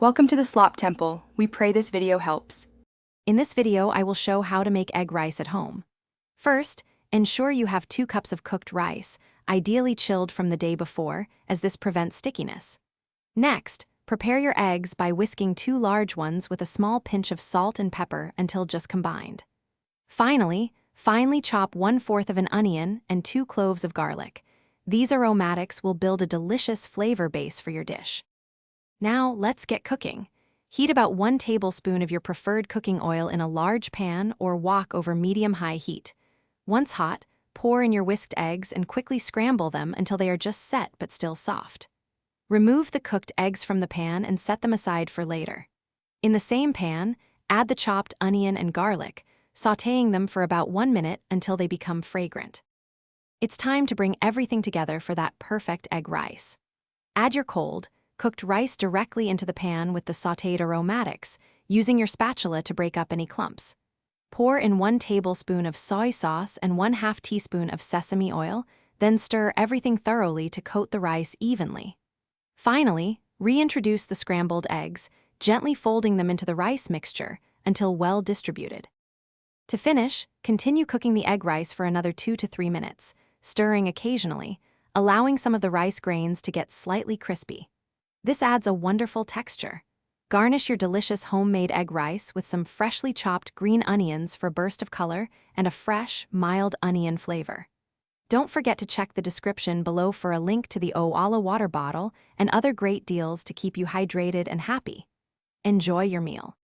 Welcome to the Slop Temple. We pray this video helps. In this video, I will show how to make egg rice at home. First, ensure you have 2 cups of cooked rice, ideally chilled from the day before, as this prevents stickiness. Next, prepare your eggs by whisking 2 large ones with a small pinch of salt and pepper until just combined. Finally, finely chop 1/4 of an onion and 2 cloves of garlic. These aromatics will build a delicious flavor base for your dish. Now, let's get cooking. Heat about 1 tablespoon of your preferred cooking oil in a large pan or wok over medium-high heat. Once hot, pour in your whisked eggs and quickly scramble them until they are just set but still soft. Remove the cooked eggs from the pan and set them aside for later. In the same pan, add the chopped onion and garlic, sautéing them for about 1 minute until they become fragrant. It's time to bring everything together for that perfect egg rice. Add your cooked rice directly into the pan with the sautéed aromatics, using your spatula to break up any clumps. Pour in 1 tablespoon of soy sauce and 1/2 teaspoon of sesame oil, then stir everything thoroughly to coat the rice evenly. Finally, reintroduce the scrambled eggs, gently folding them into the rice mixture until well distributed. To finish, continue cooking the egg rice for another 2 to 3 minutes, stirring occasionally, allowing some of the rice grains to get slightly crispy. This adds a wonderful texture. Garnish your delicious homemade egg rice with some freshly chopped green onions for a burst of color and a fresh, mild onion flavor. Don't forget to check the description below for a link to the Owala water bottle and other great deals to keep you hydrated and happy. Enjoy your meal.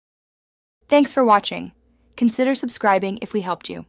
Thanks for watching. Consider subscribing if we helped you.